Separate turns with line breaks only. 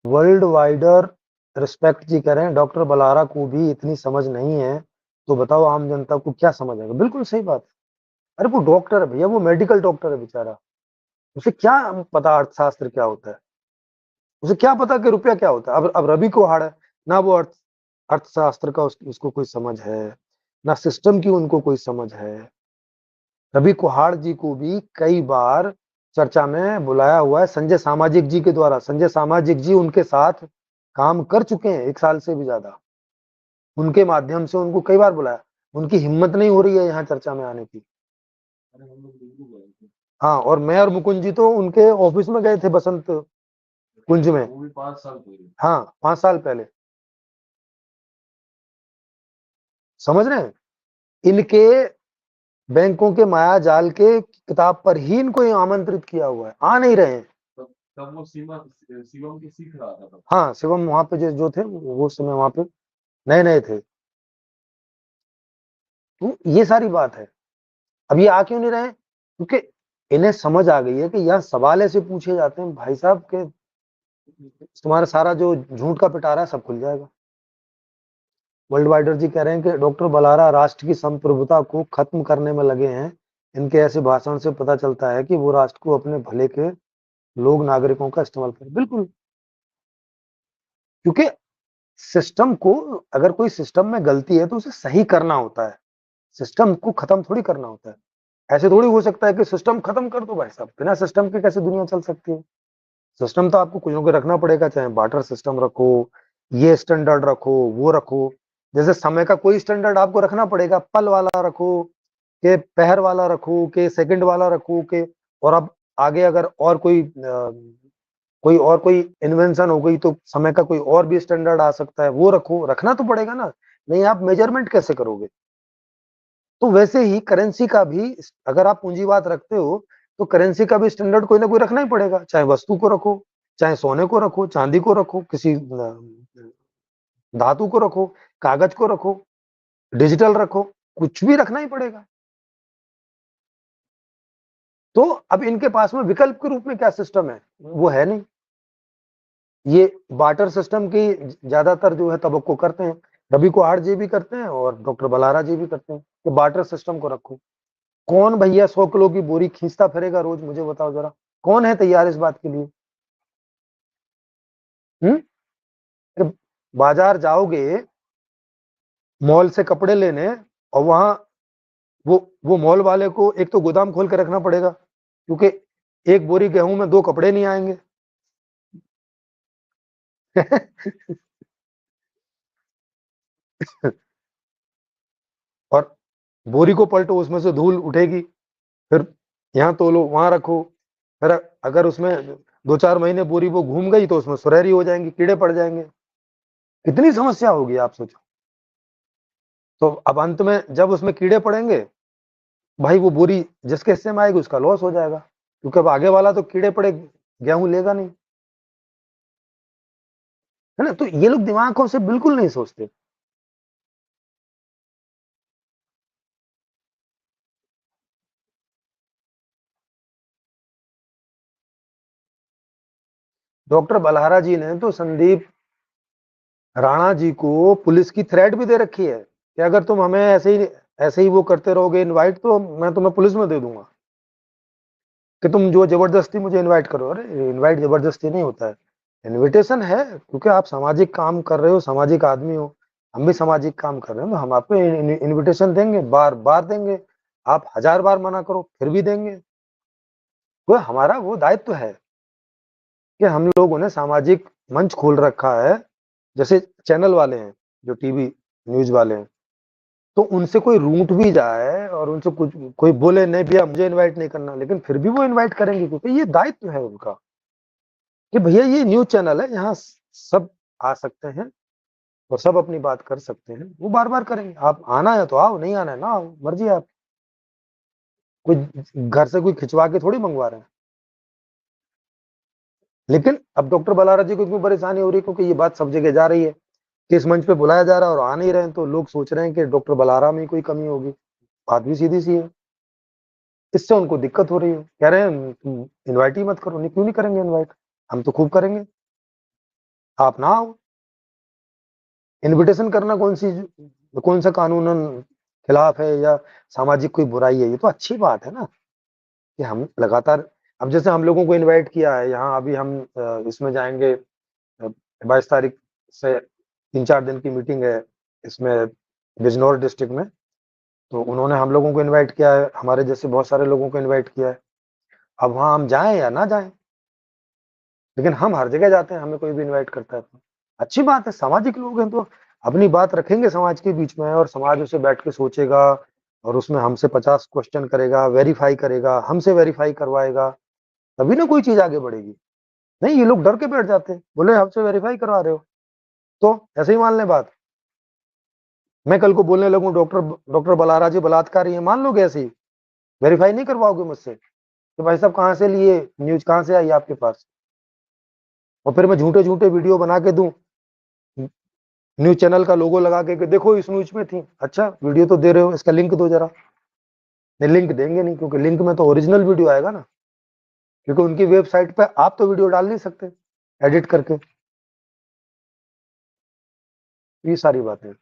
World wider respect जी कह रहे हैं डॉक्टर बलारा को भी इतनी समझ नहीं है, तो बताओ आम जनता को क्या समझ आएगा। बिल्कुल सही बात है। अरे वो डॉक्टर है भैया, वो मेडिकल डॉक्टर है बेचारा, उसे क्या पता अर्थशास्त्र क्या होता है, उसे क्या पता कि रुपया क्या होता है। अब रवि को हाड़ है ना, वो अर्थशास्त्र का उसको कोई समझ है, ना सिस्टम की उनको कोई समझ है। रवि कुहाड़ जी को भी कई बार चर्चा में बुलाया हुआ है संजय सामाजिक जी के द्वारा। संजय सामाजिक जी उनके साथ काम कर चुके हैं 1 साल से भी ज्यादा, उनके माध्यम से उनको कई बार बुलाया, उनकी हिम्मत नहीं हो रही है यहाँ चर्चा में आने की। हाँ, और मैं और मुकुंद जी तो उनके ऑफिस में गए थे बसंत कुंज में, वो भी 5 साल पहले। हाँ, 5 साल पहले। समझ रहे हैं, इनके बैंकों के माया जाल के किताब पर ही इनको आमंत्रित किया हुआ है, आ नहीं रहे हैं। तब वो शिवम की सीख रहा था। हाँ, शिवम वहां पे जो थे वो समय वहां पे नए नए थे। तो ये सारी बात है। अब ये आ क्यों नहीं रहे, क्योंकि इन्हें समझ आ गई है कि यहाँ सवाल ऐसे पूछे जाते हैं भाई साहब के तुम्हारा सारा जो झूठ का पिटारा है सब खुल जाएगा। वर्ल्ड वाइडर जी कह रहे हैं कि डॉक्टर बलारा राष्ट्र की संप्रभुता को खत्म करने में लगे हैं। इनके ऐसे भाषण से पता चलता है कि वो राष्ट्र को अपने भले के लोग नागरिकों का इस्तेमाल करें। बिल्कुल, क्योंकि सिस्टम को, अगर कोई सिस्टम में गलती है तो उसे सही करना होता है, सिस्टम को खत्म थोड़ी करना होता है। ऐसे थोड़ी हो सकता है कि सिस्टम खत्म कर दो भाई साहब, बिना सिस्टम के कैसे दुनिया चल सकती है। सिस्टम तो आपको कुछ ना कुछ रखना पड़ेगा, चाहे बार्टर सिस्टम रखो, ये स्टैंडर्ड रखो, वो रखो। जैसे समय का कोई स्टैंडर्ड आपको रखना पड़ेगा, पल वाला रखो के पहर वाला रखो के सेकंड वाला रखो के, और अब आगे अगर और कोई इन्वेंशन हो गई तो समय का कोई और भी स्टैंडर्ड आ सकता है, वो रखो, रखना तो पड़ेगा ना, नहीं आप मेजरमेंट कैसे करोगे। तो वैसे ही करेंसी का भी, अगर आप पूंजीवाद रखते हो तो करेंसी का भी स्टैंडर्ड कोई ना कोई रखना ही पड़ेगा, चाहे वस्तु को रखो, चाहे सोने को रखो, चांदी को रखो, किसी धातु को रखो, कागज को रखो, डिजिटल रखो, कुछ भी रखना ही पड़ेगा। तो अब इनके पास में विकल्प के रूप में क्या सिस्टम है, वो है नहीं। ये बार्टर सिस्टम की ज्यादातर जो है तवक्को करते हैं, रवि कुहाड़ जी भी करते हैं और डॉक्टर बलारा जी भी करते हैं कि बार्टर सिस्टम को रखो। कौन भैया 100 किलो की बोरी खींचता फिरेगा रोज, मुझे बताओ जरा, कौन है तैयार इस बात के लिए। हम्म, बाजार जाओगे मॉल से कपड़े लेने, और वहां वो मॉल वाले को एक तो गोदाम खोल के रखना पड़ेगा, क्योंकि एक बोरी गेहूं में 2 कपड़े नहीं आएंगे। और बोरी को पलटो, उसमें से धूल उठेगी, फिर यहाँ तोलो वहां रखो, फिर अगर उसमें 2-4 महीने बोरी वो घूम गई तो उसमें सुरहरी हो जाएंगी, कीड़े पड़ जाएंगे, कितनी समस्या होगी आप सोचो। तो अब अंत में जब उसमें कीड़े पड़ेंगे, भाई वो बोरी जिसके हिस्से में आएगी उसका लॉस हो जाएगा, क्योंकि अब आगे वाला तो कीड़े पड़े गेहूं लेगा नहीं, है ना। तो ये लोग दिमागों से बिल्कुल नहीं सोचते। डॉक्टर बलहारा जी ने तो संदीप राणा जी को पुलिस की थ्रेट भी दे रखी है कि अगर तुम हमें ऐसे ही वो करते रहोगे इनवाइट, तो मैं तुम्हें पुलिस में दे दूंगा, कि तुम जो जबरदस्ती मुझे इनवाइट करो। अरे इनवाइट जबरदस्ती नहीं होता है, इनविटेशन है, क्योंकि आप सामाजिक काम कर रहे हो, सामाजिक आदमी हो, हम भी सामाजिक काम कर रहे हैं, तो हम आपको इनविटेशन देंगे, बार बार देंगे। आप 1000 बार मना करो फिर भी देंगे। वो हमारा वो दायित्व है कि हम लोगों ने सामाजिक मंच खोल रखा है, जैसे चैनल वाले हैं, जो टीवी न्यूज वाले हैं, तो उनसे कोई रूठ भी जाए और उनसे कुछ कोई बोले नहीं भैया मुझे इनवाइट नहीं करना, लेकिन फिर भी वो इनवाइट करेंगे, क्योंकि ये दायित्व है उनका कि भैया ये न्यूज चैनल है, यहाँ सब आ सकते हैं और सब अपनी बात कर सकते हैं। वो बार बार करेंगे, आप आना है तो आओ, नहीं आना है ना आओ, मर्जी है आप, कोई घर से कोई खिंचवा के थोड़ी मंगवा रहे हैं। लेकिन अब डॉक्टर बलारा जी को इतनी परेशानी हो रही है, क्योंकि ये बात सब जगह जा रही है कि इस मंच पे बुलाया जा रहा है और आ नहीं रहे हैं, तो लोग सोच रहे हैं कि डॉक्टर बलारा में कोई कमी होगी। बात भी सीधी सी है, इससे उनको दिक्कत हो रही है, कह रहे हैं तुम इनवाइट ही मत करो। नहीं, क्यों नहीं करेंगे इनवाइट, हम तो खूब करेंगे। आप ना आओ। इनविटेशन करना कौन सा कानूनन खिलाफ है या सामाजिक कोई बुराई है? ये तो अच्छी बात है ना कि हम लगातार, अब जैसे हम लोगों को इनवाइट किया है यहाँ, अभी हम इसमें जाएंगे 22 तारीख से 3-4 दिन की मीटिंग है इसमें बिजनौर डिस्ट्रिक्ट में। तो उन्होंने हम लोगों को इनवाइट किया है, हमारे जैसे बहुत सारे लोगों को इनवाइट किया है। अब वहाँ हम जाएं या ना जाएं, लेकिन हम हर जगह जाते हैं, हमें कोई भी इनवाइट करता है तो अच्छी बात है। सामाजिक लोग हैं तो अपनी बात रखेंगे समाज के बीच में, और समाज उसे बैठ के सोचेगा और उसमें हमसे 50 क्वेश्चन करेगा, वेरीफाई करेगा, हमसे वेरीफाई करवाएगा, तभी ना कोई चीज आगे बढ़ेगी। नहीं, ये लोग डर के बैठ जाते हैं, बोले हमसे वेरीफाई करवा रहे हो तो ऐसे ही मान लें बात। मैं कल को बोलने लगूं डॉक्टर डॉक्टर बलारा जी बलात्कारी है, मान लोगे ऐसे ही? वेरीफाई नहीं करवाओगे मुझसे तो भाई साहब कहाँ से लिए, न्यूज कहाँ से आई आपके पास? और फिर मैं झूठे झूठे वीडियो बना के दूं, न्यूज चैनल का लोगो लगा के देखो इस न्यूज में थी। अच्छा, वीडियो तो दे रहे हो, इसका लिंक दो जरा। नहीं, लिंक देंगे नहीं, क्योंकि लिंक में तो ओरिजिनल वीडियो आएगा ना, क्योंकि उनकी वेबसाइट पे आप तो वीडियो डाल नहीं सकते एडिट करके। ये सारी बातें।